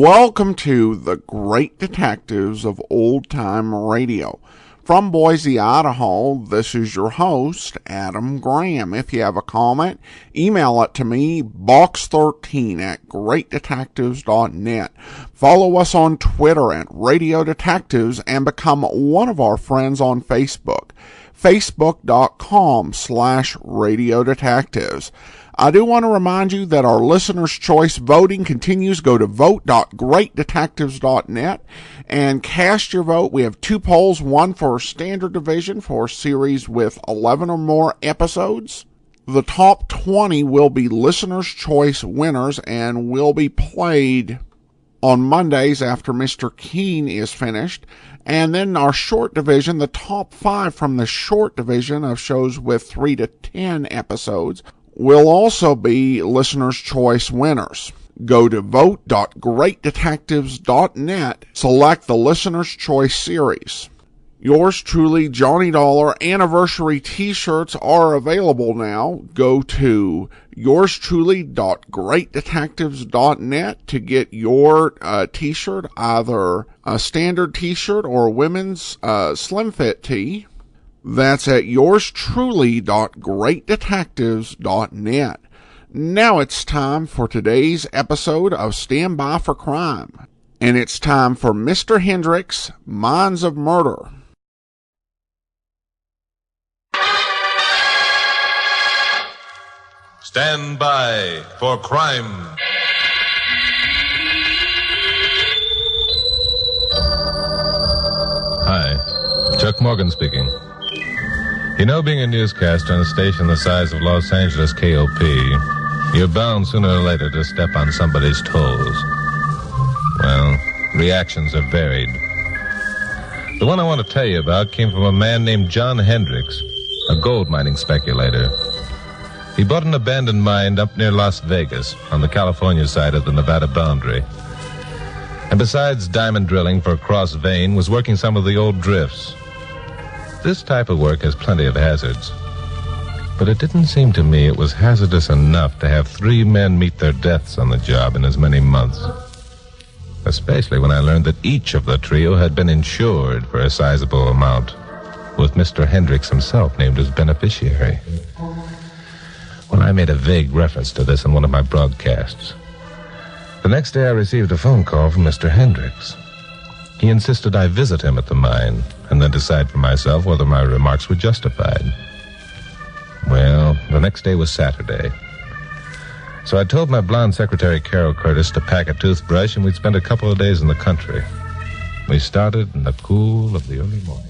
Welcome to the Great Detectives of Old Time Radio. From Boise, Idaho, this is your host, Adam Graham. If you have a comment, email it to me, box13@greatdetectives.net. Follow us on Twitter at Radio Detectives and become one of our friends on Facebook, facebook.com/Radio Detectives. I do want to remind you that our listener's choice voting continues. Go to vote.greatdetectives.net and cast your vote. We have two polls, one for standard division for series with 11 or more episodes. The top 20 will be listener's choice winners and will be played on Mondays after Mr. Keene is finished. And then our short division, the top 5 from the short division of shows with 3 to 10 episodes, will also be listener's choice winners. Go to vote.greatdetectives.net, select the listener's choice series. Yours truly, Johnny Dollar anniversary t-shirts are available now. Go to yourstruly.greatdetectives.net to get your t-shirt, either a standard t-shirt or a women's slim fit tee. That's at yourstruly.greatdetectives.net. Now it's time for today's episode of Stand By for Crime. And it's time for Mr. Hendrick's Minds of Murder. Stand by for crime. Hi, Chuck Morgan speaking. You know, being a newscaster on a station the size of Los Angeles KOP, you're bound sooner or later to step on somebody's toes. Well, reactions are varied. The one I want to tell you about came from a man named John Hendricks, a gold mining speculator. He bought an abandoned mine up near Las Vegas on the California side of the Nevada boundary. And besides diamond drilling for a cross vein, was working some of the old drifts. This type of work has plenty of hazards. But it didn't seem to me it was hazardous enough to have 3 men meet their deaths on the job in as many months. Especially when I learned that each of the trio had been insured for a sizable amount, with Mr. Hendricks himself named as beneficiary. Well, I made a vague reference to this in one of my broadcasts. The next day I received a phone call from Mr. Hendricks. He insisted I visit him at the mine and then decide for myself whether my remarks were justified. Well, the next day was Saturday. So I told my blonde secretary, Carol Curtis, to pack a toothbrush, and we'd spend a couple of days in the country. We started in the cool of the early morning.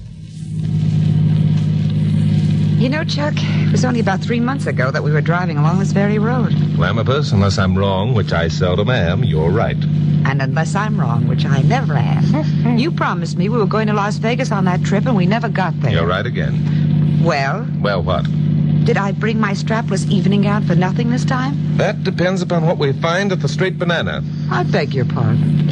You know, Chuck, it was only about 3 months ago that we were driving along this very road. Glamourpuss, unless I'm wrong, which I seldom am, you're right. And unless I'm wrong, which I never am, you promised me we were going to Las Vegas on that trip, and we never got there. You're right again. Well? Well, what? Did I bring my strapless evening gown for nothing this time? That depends upon what we find at the Straight Banana. I beg your pardon.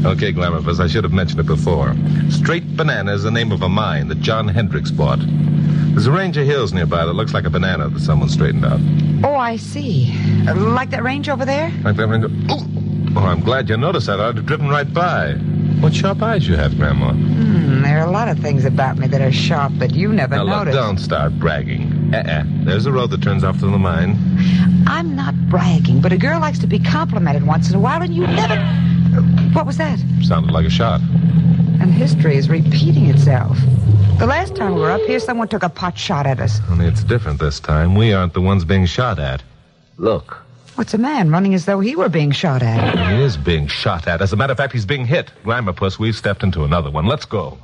Okay, Glamourpuss, I should have mentioned it before. Straight Banana is the name of a mine that John Hendricks bought. There's a range of hills nearby that looks like a banana that someone straightened out. Oh, I see. Like that range over there? Like that range? Oh, I'm glad you noticed that. I'd have driven right by. What sharp eyes you have, Grandma. There are a lot of things about me that are sharp that you never noticed. Look, don't start bragging. There's a road that turns off to the mine. I'm not bragging, but a girl likes to be complimented once in a while, and you never... What was that? Sounded like a shot. And history is repeating itself. The last time we were up here, someone took a pot shot at us. Only it's different this time. We aren't the ones being shot at. Look. What's a man running as though he were being shot at? He is being shot at. As a matter of fact, he's being hit. Glamourpuss, we've stepped into another one. Let's go.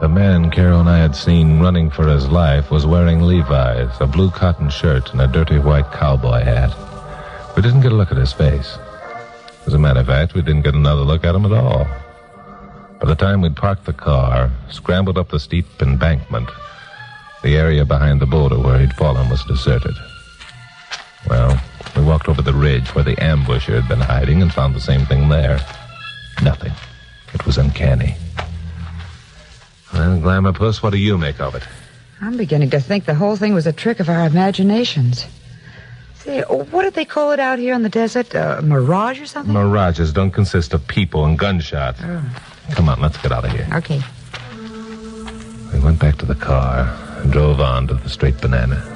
The man Carol and I had seen running for his life was wearing Levi's, a blue cotton shirt, and a dirty white cowboy hat. We didn't get a look at his face. As a matter of fact, we didn't get another look at him at all. By the time we'd parked the car, scrambled up the steep embankment, the area behind the boulder where he'd fallen was deserted. Well, we walked over the ridge where the ambusher had been hiding and found the same thing there. Nothing. It was uncanny. Well, Glamourpuss, what do you make of it? I'm beginning to think the whole thing was a trick of our imaginations. Say, what did they call it out here in the desert? Mirage or something? Mirages don't consist of people and gunshots. Oh. Come on, let's get out of here. Okay. We went back to the car and drove on to the Straight Banana.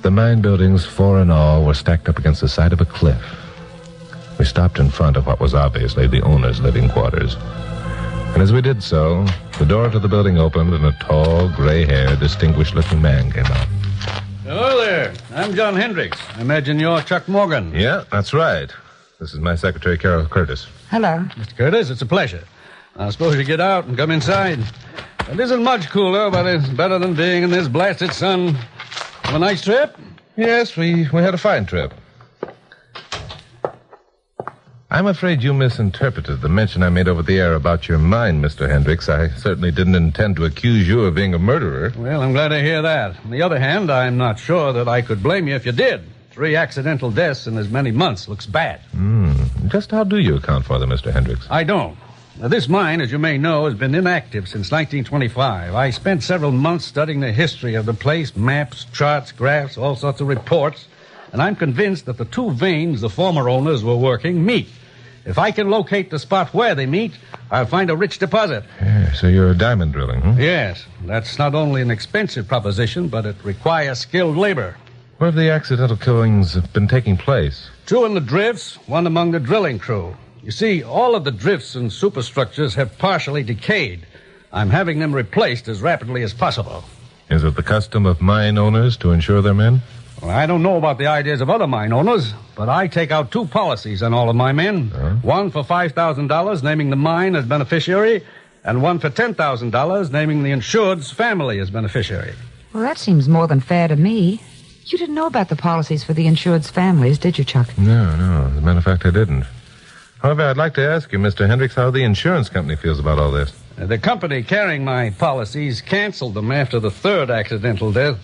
The mine buildings, 4 in all, were stacked up against the side of a cliff. We stopped in front of what was obviously the owner's living quarters. And as we did so, the door to the building opened and a tall, gray-haired, distinguished-looking man came out. Hello there. I'm John Hendrick. I imagine you're Chuck Morgan. Yeah, that's right. This is my secretary, Carol Curtis. Hello. Mr. Curtis, it's a pleasure. I suppose you get out and come inside. It isn't much cooler, but it's better than being in this blasted sun. Have a nice trip? Yes, we had a fine trip. I'm afraid you misinterpreted the mention I made over the air about your mine, Mr. Hendricks. I certainly didn't intend to accuse you of being a murderer. Well, I'm glad to hear that. On the other hand, I'm not sure that I could blame you if you did. 3 accidental deaths in as many months looks bad. Just how do you account for them, Mr. Hendricks? I don't. Now, this mine, as you may know, has been inactive since 1925. I spent several months studying the history of the place, maps, charts, graphs, all sorts of reports, and I'm convinced that the 2 veins the former owners were working meet. If I can locate the spot where they meet, I'll find a rich deposit. Yeah, so you're diamond drilling, huh? Yes. That's not only an expensive proposition, but it requires skilled labor. Where have the accidental killings been taking place? 2 in the drifts, 1 among the drilling crew. You see, all of the drifts and superstructures have partially decayed. I'm having them replaced as rapidly as possible. Is it the custom of mine owners to insure their men? Well, I don't know about the ideas of other mine owners, but I take out 2 policies on all of my men. One for $5,000, naming the mine as beneficiary, and one for $10,000, naming the insured's family as beneficiary. Well, that seems more than fair to me. You didn't know about the policies for the insured's families, did you, Chuck? No. As a matter of fact, I didn't. However, I'd like to ask you, Mr. Hendricks, how the insurance company feels about all this. The company carrying my policies canceled them after the 3rd accidental death.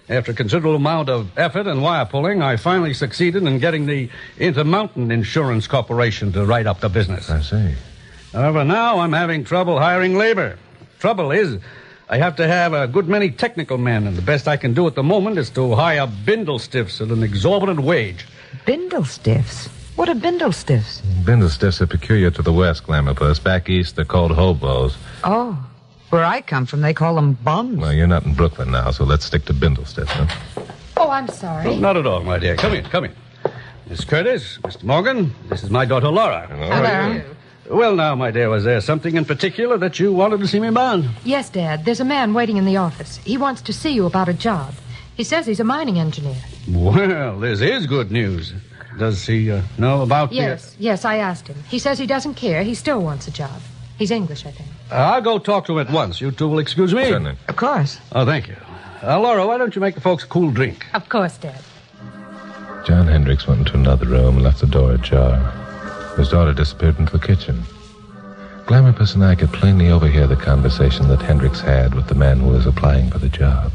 After a considerable amount of effort and wire pulling, I finally succeeded in getting the Intermountain Insurance Corporation to write up the business. I see. However, now I'm having trouble hiring labor. Trouble is, I have to have a good many technical men, and the best I can do at the moment is to hire bindle stiffs at an exorbitant wage. Bindle stiffs? What are bindle stiffs? Bindle stiffs are peculiar to the West, Glamourpuss. Back east, they're called hobos. Oh. Where I come from, they call them bums. Well, you're not in Brooklyn now, so let's stick to bindle stiffs, huh? Oh, I'm sorry. Oh, not at all, my dear. Come in. Miss Curtis, Mr. Morgan, this is my daughter, Laura. Hello. Well, now, my dear, was there something in particular that you wanted to see me about? Yes, Dad. There's a man waiting in the office. He wants to see you about a job. He says he's a mining engineer. Well, this is good news. Does he know about Yes, I asked him. He says he doesn't care. He still wants a job. He's English, I think. I'll go talk to him at once. You 2 will excuse me? Certainly. Of course. Oh, thank you. Laura, why don't you make the folks a cool drink? Of course, Dad. John Hendricks went into another room and left the door ajar. His daughter disappeared into the kitchen. Glamourpuss and I could plainly overhear the conversation that Hendricks had with the man who was applying for the job.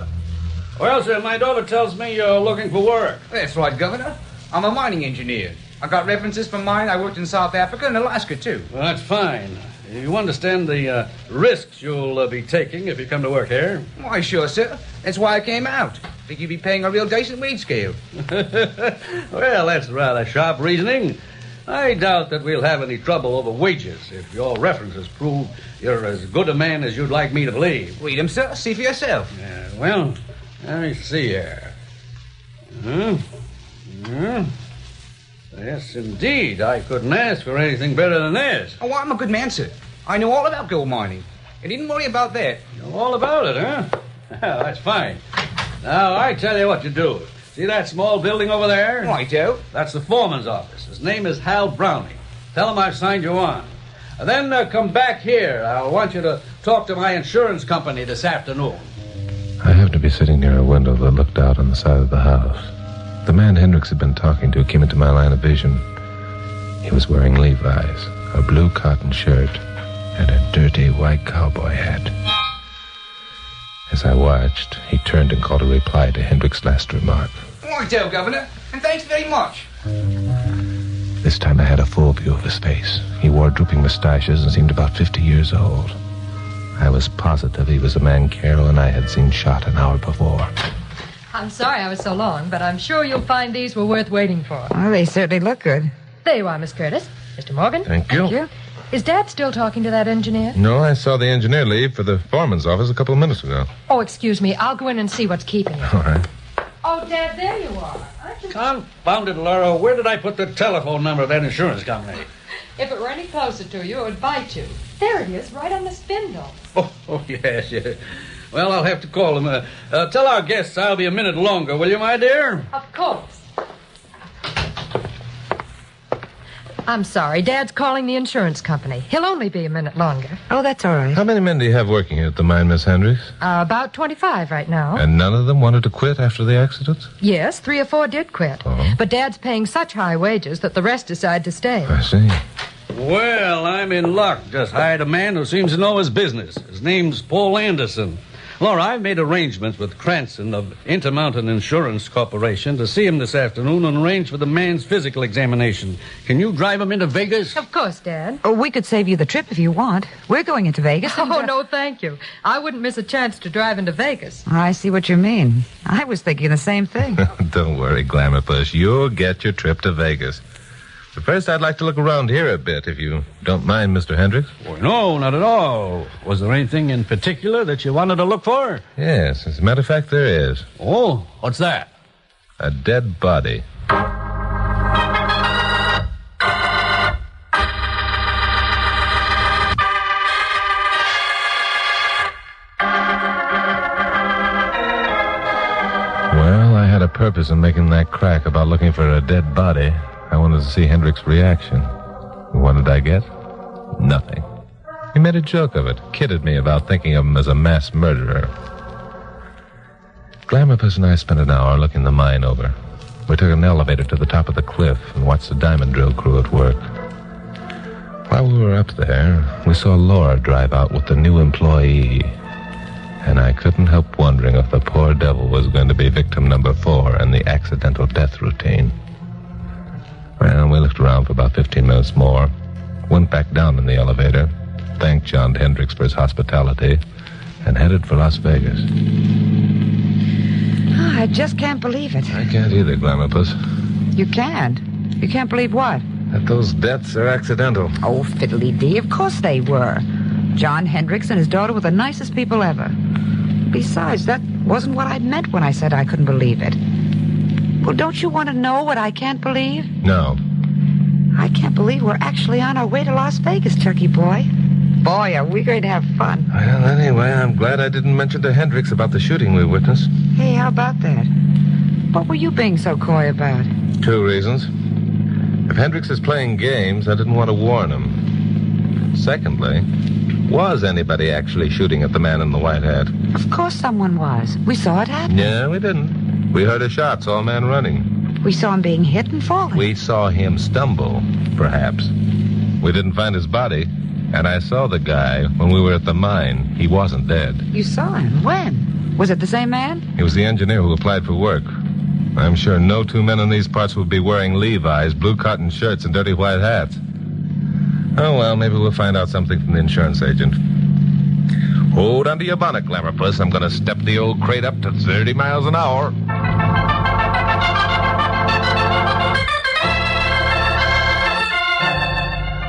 Well, sir, my daughter tells me you're looking for work. That's right, Governor. I'm a mining engineer. I got references from mine. I worked in South Africa and Alaska, too. Well, that's fine. You understand the risks you'll be taking if you come to work here? Why, sure, sir. That's why I came out. Think you'd be paying a real decent wage scale. Well, that's rather sharp reasoning. I doubt that we'll have any trouble over wages if your references prove you're as good a man as you'd like me to believe. Read them, sir. See for yourself. Well, let me see here. Yes, indeed. I couldn't ask for anything better than this. Oh, I'm a good man, sir. I know all about gold mining. You needn't worry about that. You know all about it, huh? Well, that's fine. Now, I tell you what to do. See that small building over there? Righto. That's the foreman's office. His name is Hal Browning. Tell him I've signed you on. And then come back here. I want you to talk to my insurance company this afternoon. I happened to be sitting near a window that looked out on the side of the house. The man Hendricks had been talking to came into my line of vision. He was wearing Levi's, a blue cotton shirt, and a dirty white cowboy hat. As I watched, he turned and called a reply to Hendricks' last remark. Righto, Governor. And thanks very much. This time I had a full view of his face. He wore drooping mustaches and seemed about 50 years old. I was positive he was the man Carol and I had seen shot an hour before. I'm sorry I was so long, but I'm sure you'll find these were worth waiting for. Well, they certainly look good. There you are, Miss Curtis. Mr. Morgan. Thank you. Thank you. Is Dad still talking to that engineer? No, I saw the engineer leave for the foreman's office a couple of minutes ago. Oh, excuse me. I'll go in and see what's keeping him. All right. Oh, Dad, there you are. Confound it, Laura. Where did I put the telephone number of that insurance company? If it were any closer to you, it would bite you. There it is, right on the spindle. Oh, yes. Well, I'll have to call them. Tell our guests I'll be a minute longer, will you, my dear? Of course. I'm sorry. Dad's calling the insurance company. He'll only be a minute longer. Oh, that's all right. How many men do you have working here at the mine, Miss Hendricks? About 25 right now. And none of them wanted to quit after the accident? Yes, 3 or 4 did quit. Oh. But Dad's paying such high wages that the rest decide to stay. I see. Well, I'm in luck. Just hired a man who seems to know his business. His name's Paul Anderson. Laura, I've made arrangements with Cranston of Intermountain Insurance Corporation to see him this afternoon and arrange for the man's physical examination. Can you drive him into Vegas? Of course, Dad. Oh, we could save you the trip if you want. We're going into Vegas. Oh, no, thank you. I wouldn't miss a chance to drive into Vegas. I see what you mean. I was thinking the same thing. Don't worry, Glamour Puss. You'll get your trip to Vegas. But first, I'd like to look around here a bit, if you don't mind, Mr. Hendricks. Oh, no, not at all. Was there anything in particular that you wanted to look for? Yes, as a matter of fact, there is. Oh, what's that? A dead body. Well, I had a purpose in making that crack about looking for a dead body. I wanted to see Hendrick's reaction. What did I get? Nothing. He made a joke of it, kidded me about thinking of him as a mass murderer. Glamourpuss and I spent an hour looking the mine over. We took an elevator to the top of the cliff and watched the diamond drill crew at work. While we were up there, we saw Laura drive out with the new employee. And I couldn't help wondering if the poor devil was going to be victim number 4 in the accidental death routine. Well, we looked around for about 15 minutes more, went back down in the elevator, thanked John Hendricks for his hospitality, and headed for Las Vegas. Oh, I just can't believe it. I can't either, Glamourpuss. You can't? You can't believe what? That those deaths are accidental. Oh, fiddly-dee, of course they were. John Hendricks and his daughter were the nicest people ever. Besides, that wasn't what I meant when I said I couldn't believe it. Well, don't you want to know what I can't believe? No. I can't believe we're actually on our way to Las Vegas, Turkey Boy. Boy, are we going to have fun. Well, anyway, I'm glad I didn't mention to Hendricks about the shooting we witnessed. Hey, how about that? What were you being so coy about? 2 reasons. If Hendricks is playing games, I didn't want to warn him. Secondly, was anybody actually shooting at the man in the white hat? Of course someone was. We saw it happen. No, we didn't. We heard a shot, saw a man running. We saw him being hit and falling. We saw him stumble, perhaps. We didn't find his body, and I saw the guy when we were at the mine. He wasn't dead. You saw him? When? Was it the same man? He was the engineer who applied for work. I'm sure no 2 men in these parts would be wearing Levi's, blue cotton shirts, and dirty white hats. Oh, well, maybe we'll find out something from the insurance agent. Hold on to your bonnet, Glamourpuss. I'm going to step the old crate up to 30 miles an hour.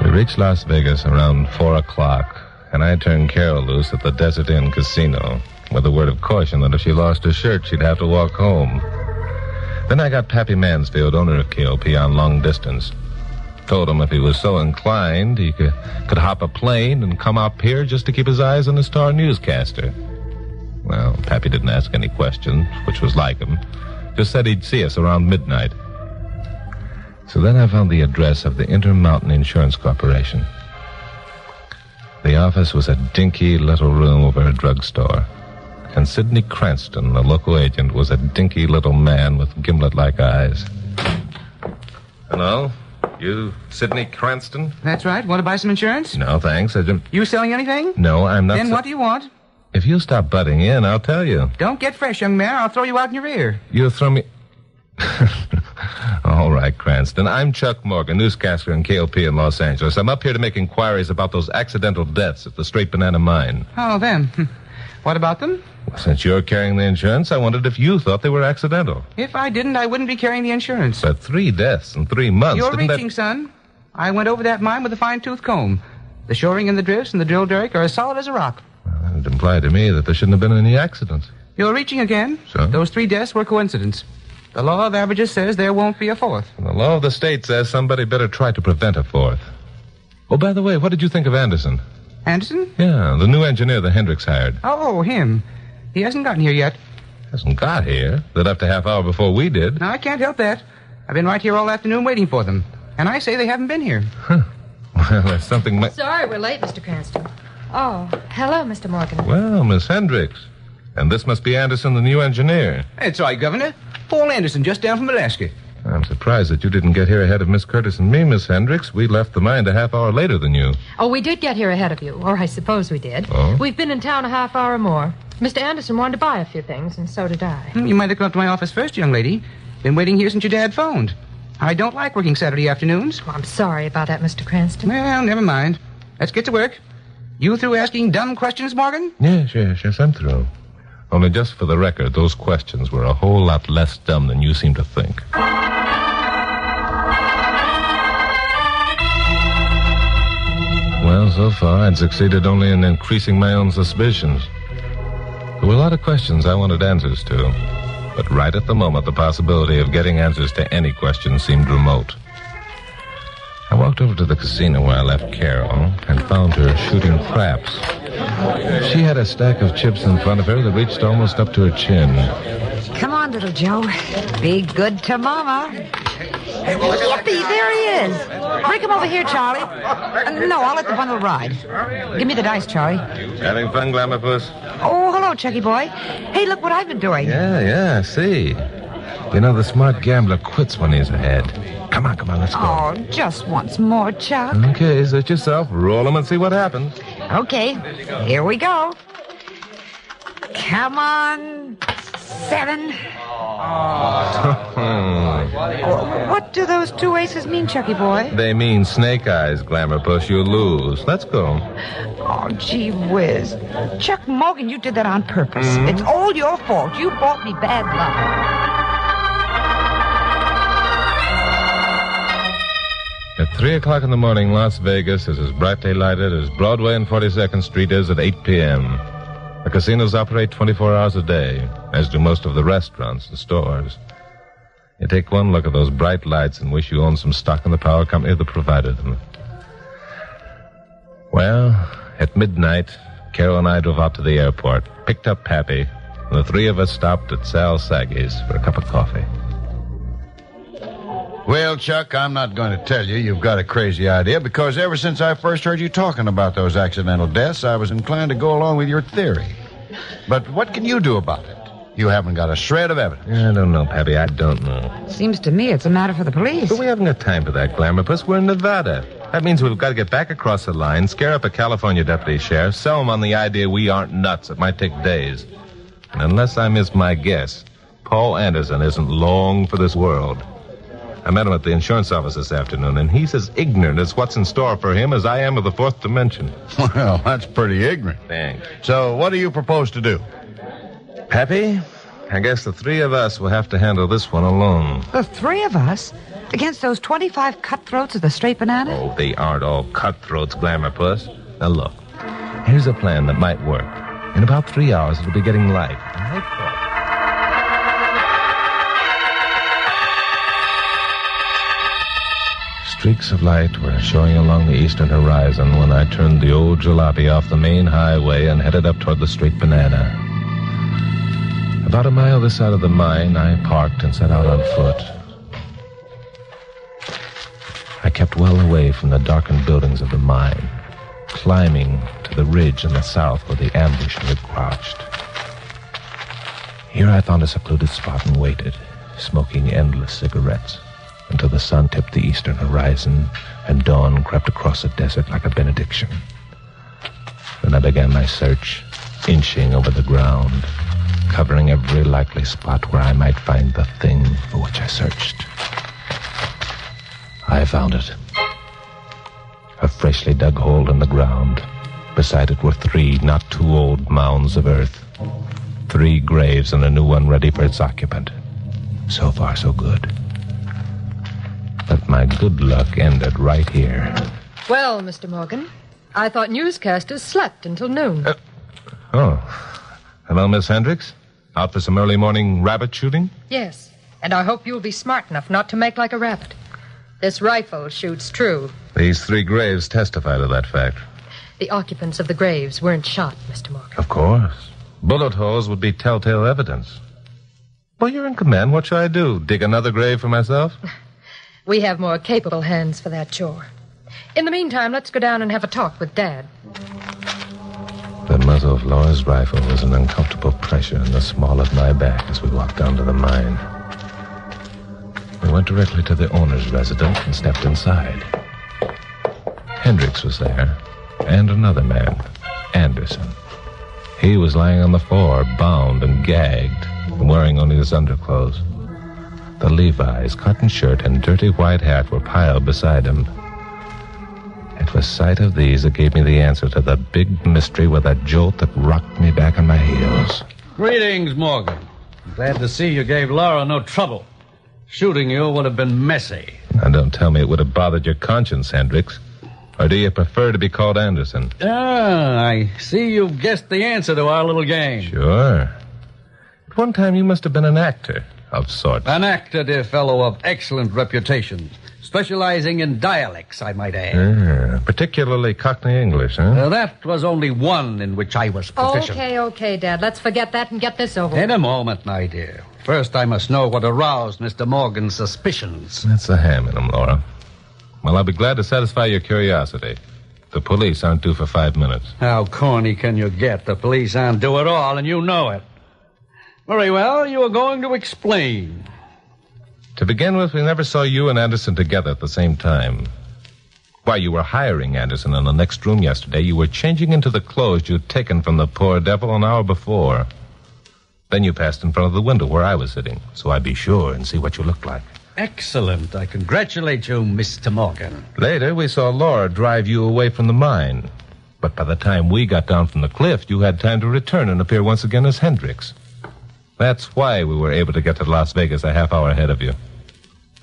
We reached Las Vegas around 4 o'clock, and I turned Carol loose at the Desert Inn Casino with a word of caution that if she lost her shirt, she'd have to walk home. Then I got Pappy Mansfield, owner of KLP, on long distance. Told him if he was so inclined, he could hop a plane and come up here just to keep his eyes on the star newscaster. Well, Pappy didn't ask any questions, which was like him. Just said he'd see us around midnight. So then I found the address of the Intermountain Insurance Corporation. The office was a dinky little room over a drugstore. And Sidney Cranston, the local agent, was a dinky little man with gimlet-like eyes. Hello? You Sidney Cranston? That's right. Want to buy some insurance? No, thanks. You selling anything? No, I'm not. Then what do you want? If you stop butting in, I'll tell you. Don't get fresh, young man. I'll throw you out in your ear. You'll throw me... All right, Cranston. I'm Chuck Morgan, newscaster in KOP in Los Angeles. I'm up here to make inquiries about those accidental deaths at the Straight Banana Mine. Oh, them. What about them? Well, since you're carrying the insurance, I wondered if you thought they were accidental. If I didn't, I wouldn't be carrying the insurance. But 3 deaths in 3 months. You're Didn't reaching, son. I went over that mine with a fine-tooth comb. The shoring and the drifts and the drill derrick are as solid as a rock. Well, it implied to me that there shouldn't have been any accidents. You're reaching again. So? Those 3 deaths were coincidence. The law of averages says there won't be a 4th. The law of the state says somebody better try to prevent a 4th. Oh, by the way, what did you think of Anderson? Anderson? Yeah, the new engineer the Hendricks hired. Oh, him. He hasn't gotten here yet. Hasn't got here. They left a half hour before we did. No, I can't help that. I've been right here all afternoon waiting for them. And I say they haven't been here. Well, there's something... Sorry we're late, Mr. Cranston. Oh, hello, Mr. Morgan. Well, Miss Hendricks. And this must be Anderson, the new engineer. That's right, Governor. Paul Anderson, just down from Alaska. I'm surprised that you didn't get here ahead of Miss Curtis and me, Miss Hendricks. We left the mine a half hour later than you. Oh, we did get here ahead of you, or I suppose we did. Oh? We've been in town a half hour more. Mr. Anderson wanted to buy a few things, and so did I. You might have come up to my office first, young lady. Been waiting here since your dad phoned. I don't like working Saturday afternoons. Well, I'm sorry about that, Mr. Cranston. Well, never mind. Let's get to work. You through asking dumb questions, Morgan? Yes, I'm through. Only just for the record, those questions were a whole lot less dumb than you seem to think. Well, so far, I'd succeeded only in increasing my own suspicions. There were a lot of questions I wanted answers to. But right at the moment, the possibility of getting answers to any question seemed remote. I walked over to the casino where I left Carol and found her shooting craps. She had a stack of chips in front of her that reached almost up to her chin. Come on, little Joe. Be good to Mama. Yippee, there he is. Bring him over here, Charlie. No, I'll let the bundle ride. Give me the dice, Charlie. Having fun, Glamourpuss? Oh, hello, Chucky boy. Hey, look what I've been doing. Yeah, I see. You know, the smart gambler quits when he's ahead. Come on, let's go. Oh, just once more, Chuck. Okay, search yourself, roll them, and see what happens. Okay, here we go. Come on, 7. What do those 2 aces mean, Chucky boy? They mean snake eyes, Glamourpuss. You lose. Let's go. Oh, gee whiz. Chuck Morgan, you did that on purpose. It's all your fault. You brought me bad luck. At 3 o'clock in the morning, Las Vegas is as brightly lighted as Broadway and 42nd Street is at 8 p.m. The casinos operate 24 hours a day, as do most of the restaurants and stores. You take one look at those bright lights and wish you owned some stock in the power company that provided them. Well, at midnight, Carol and I drove out to the airport, picked up Pappy, and the 3 of us stopped at Sal Saggy's for a cup of coffee. Well, Chuck, I'm not going to tell you you've got a crazy idea, because ever since I first heard you talking about those accidental deaths, I was inclined to go along with your theory. But what can you do about it? You haven't got a shred of evidence. I don't know, Pappy. I don't know. Seems to me it's a matter for the police. But we haven't got time for that, Glamourpuss. We're in Nevada. That means we've got to get back across the line, scare up a California deputy sheriff, sell him on the idea we aren't nuts. It might take days. And unless I miss my guess, Paul Anderson isn't long for this world. I met him at the insurance office this afternoon, and he's as ignorant as what's in store for him as I am of the 4th dimension. Well, that's pretty ignorant. Thanks. So what do you propose to do? Pappy, I guess the 3 of us will have to handle this one alone. The 3 of us? Against those 25 cutthroats of the Straight Banana? Oh, they aren't all cutthroats, Glamourpuss. Now look, here's a plan that might work. In about 3 hours, it'll be getting light. And I thought... Streaks of light were showing along the eastern horizon when I turned the old jalopy off the main highway and headed up toward the Straight Banana. About a mile this side of the mine, I parked and set out on foot. I kept well away from the darkened buildings of the mine, climbing to the ridge in the south where the ambush had crouched. Here I found a secluded spot and waited, smoking endless cigarettes, until the sun tipped the eastern horizon and dawn crept across the desert like a benediction. Then I began my search, inching over the ground, covering every likely spot where I might find the thing for which I searched. I found it. A freshly dug hole in the ground. Beside it were 3 not too old mounds of earth. 3 graves and a new one ready for its occupant. So far, so good. But my good luck ended right here. Well, Mr. Morgan, I thought newscasters slept until noon. Hello, Miss Hendricks. Out for some early morning rabbit shooting? Yes, and I hope you'll be smart enough not to make like a rabbit. This rifle shoots true. These 3 graves testify to that fact. The occupants of the graves weren't shot, Mr. Morgan. Of course. Bullet holes would be telltale evidence. Well, you're in command. What shall I do? Dig another grave for myself? We have more capable hands for that chore. In the meantime, let's go down and have a talk with Dad. The muzzle of Laura's rifle was an uncomfortable pressure in the small of my back as we walked down to the mine. We went directly to the owner's residence and stepped inside. Hendricks was there, and another man, Anderson. He was lying on the floor, bound and gagged, and wearing only his underclothes. The Levi's, cotton shirt, and dirty white hat were piled beside him. It was sight of these that gave me the answer to the big mystery with a jolt that rocked me back on my heels. Greetings, Morgan. I'm glad to see you gave Laura no trouble. Shooting you would have been messy. Now, don't tell me it would have bothered your conscience, Hendricks. Or do you prefer to be called Anderson? I see you've guessed the answer to our little game. Sure. At one time, you must have been an actor of sorts. An actor, dear fellow, of excellent reputation. Specializing in dialects, I might add. Particularly Cockney English, huh? That was only one in which I was proficient. Okay, Dad. Let's forget that and get this over with. In a moment, my dear. First, I must know what aroused Mr. Morgan's suspicions. That's the ham in him, Laura. Well, I'll be glad to satisfy your curiosity. The police aren't due for 5 minutes. How corny can you get? The police aren't due at all, and you know it. Very well, you are going to explain. To begin with, we never saw you and Anderson together at the same time. While you were hiring Anderson in the next room yesterday, you were changing into the clothes you'd taken from the poor devil an hour before. Then you passed in front of the window where I was sitting, so I'd be sure and see what you looked like. Excellent. I congratulate you, Mr. Morgan. Later, we saw Laura drive you away from the mine. But by the time we got down from the cliff, you had time to return and appear once again as Hendricks. That's why we were able to get to Las Vegas a half hour ahead of you.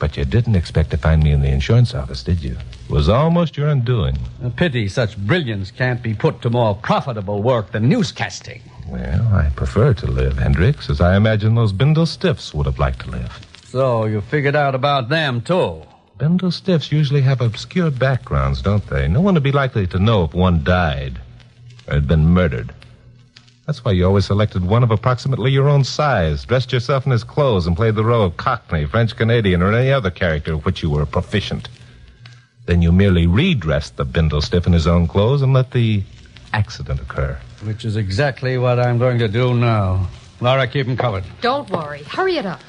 But you didn't expect to find me in the insurance office, did you? It was almost your undoing. A pity such brilliance can't be put to more profitable work than newscasting. Well, I prefer to live, Hendricks, as I imagine those Bindle Stiffs would have liked to live. So you figured out about them, too. Bindle Stiffs usually have obscure backgrounds, don't they? No one would be likely to know if one died or had been murdered. That's why you always selected one of approximately your own size, dressed yourself in his clothes, and played the role of Cockney, French-Canadian, or any other character of which you were proficient. Then you merely redressed the Bindle Stiff in his own clothes and let the accident occur. Which is exactly what I'm going to do now. Laura, keep him covered. Don't worry. Hurry it up.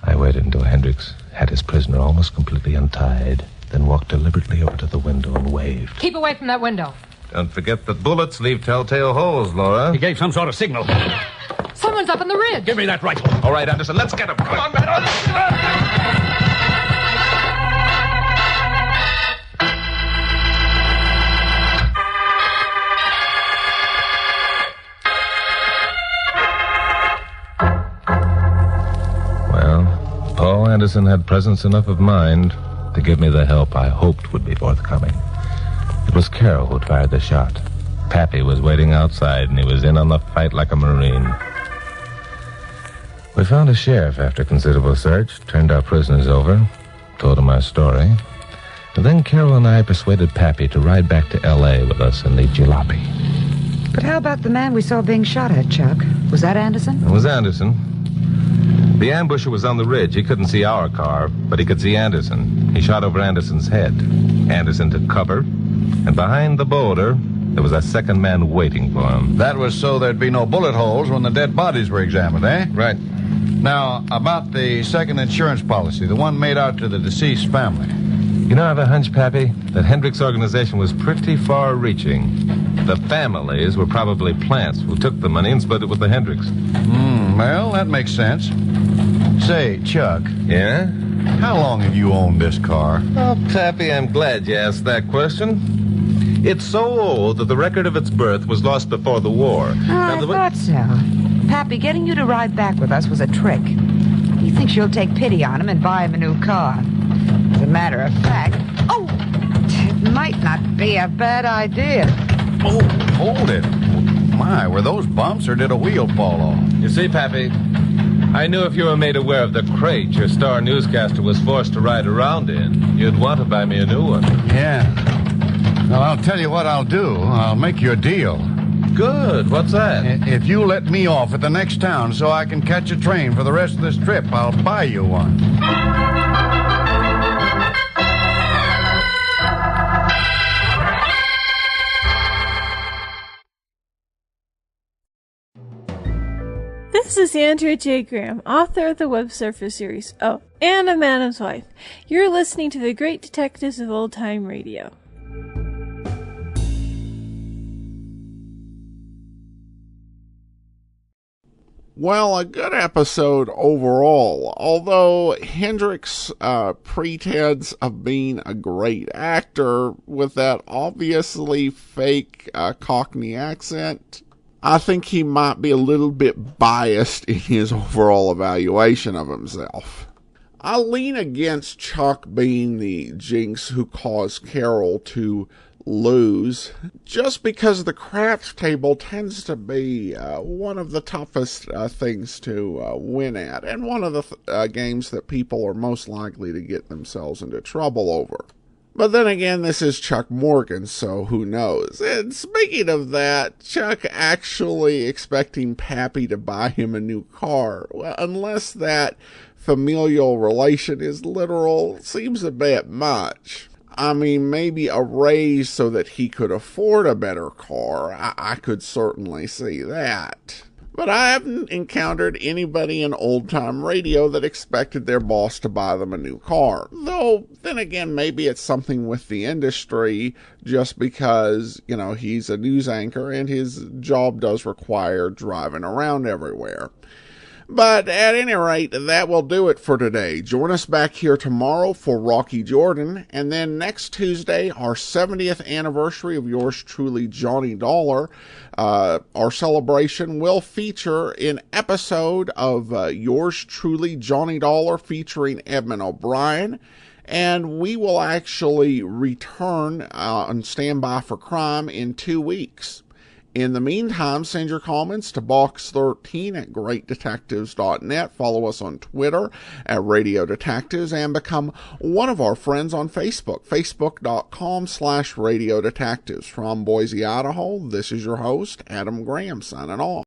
I waited until Hendricks had his prisoner almost completely untied, then walked deliberately over to the window and waved. Keep away from that window. Don't forget that bullets leave telltale holes, Laura. He gave some sort of signal. Someone's up on the ridge. Give me that rifle. All right, Anderson, let's get him. Come on, man. Paul Anderson had presence enough of mind to give me the help I hoped would be forthcoming. It was Carol who fired the shot. Pappy was waiting outside, and he was in on the fight like a Marine. We found a sheriff after considerable search, turned our prisoners over, told him our story, and then Carol and I persuaded Pappy to ride back to L.A. with us in the jalopy. But how about the man we saw being shot at, Chuck? Was that Anderson? It was Anderson. The ambusher was on the ridge. He couldn't see our car, but he could see Anderson. He shot over Anderson's head. Anderson took cover, and behind the boulder, there was a second man waiting for him. That was so there'd be no bullet holes when the dead bodies were examined, eh? Right. Now, about the second insurance policy, the one made out to the deceased family. You know, I have a hunch, Pappy, that Hendrick's organization was pretty far-reaching. The families were probably plants who took the money and split it with the Hendricks. Well, that makes sense. Say, Chuck. Yeah? how long have you owned this car? Oh, Pappy, I'm glad you asked that question. It's so old that the record of its birth was lost before the war. I thought so. Pappy, getting you to ride back with us was a trick. He thinks you'll take pity on him and buy him a new car. As a matter of fact, it might not be a bad idea. Oh, hold it. My, were those bumps or did a wheel fall off? You see, Pappy, I knew if you were made aware of the crate your star newscaster was forced to ride around in, you'd want to buy me a new one. Yeah. Well, I'll tell you what I'll do. I'll make you a deal. Good. What's that? If you let me off at the next town so I can catch a train for the rest of this trip, I'll buy you one. This is Andrea J. Graham, author of the Web Surfer series. Oh, and a Madam's Wife. You're listening to the Great Detectives of Old Time Radio. Well, a good episode overall, although Hendrick's pretense of being a great actor with that obviously fake Cockney accent, I think he might be a little bit biased in his overall evaluation of himself. I lean against Chuck being the jinx who caused Carol to lose, just because the craps table tends to be one of the toughest things to win at, and one of the games that people are most likely to get themselves into trouble over. But then again, this is Chuck Morgan, so who knows? And speaking of that, Chuck actually expecting Pappy to buy him a new car, well, unless that familial relation is literal, seems a bit much. I mean, maybe a raise so that he could afford a better car. I could certainly see that. But I haven't encountered anybody in old-time radio that expected their boss to buy them a new car. Though, then again, maybe it's something with the industry, just because, he's a news anchor and his job does require driving around everywhere. But at any rate, that will do it for today. Join us back here tomorrow for Rocky Jordan, and then next Tuesday, our 70th anniversary of yours truly, Johnny Dollar. Our celebration will feature an episode of yours truly, Johnny Dollar, featuring Edmund O'Brien. And we will actually return on Standby for Crime in 2 weeks. In the meantime, send your comments to box13 at greatdetectives.net. Follow us on Twitter at Radio Detectives and become one of our friends on Facebook, facebook.com/Radio Detectives. From Boise, Idaho, this is your host, Adam Graham, signing off.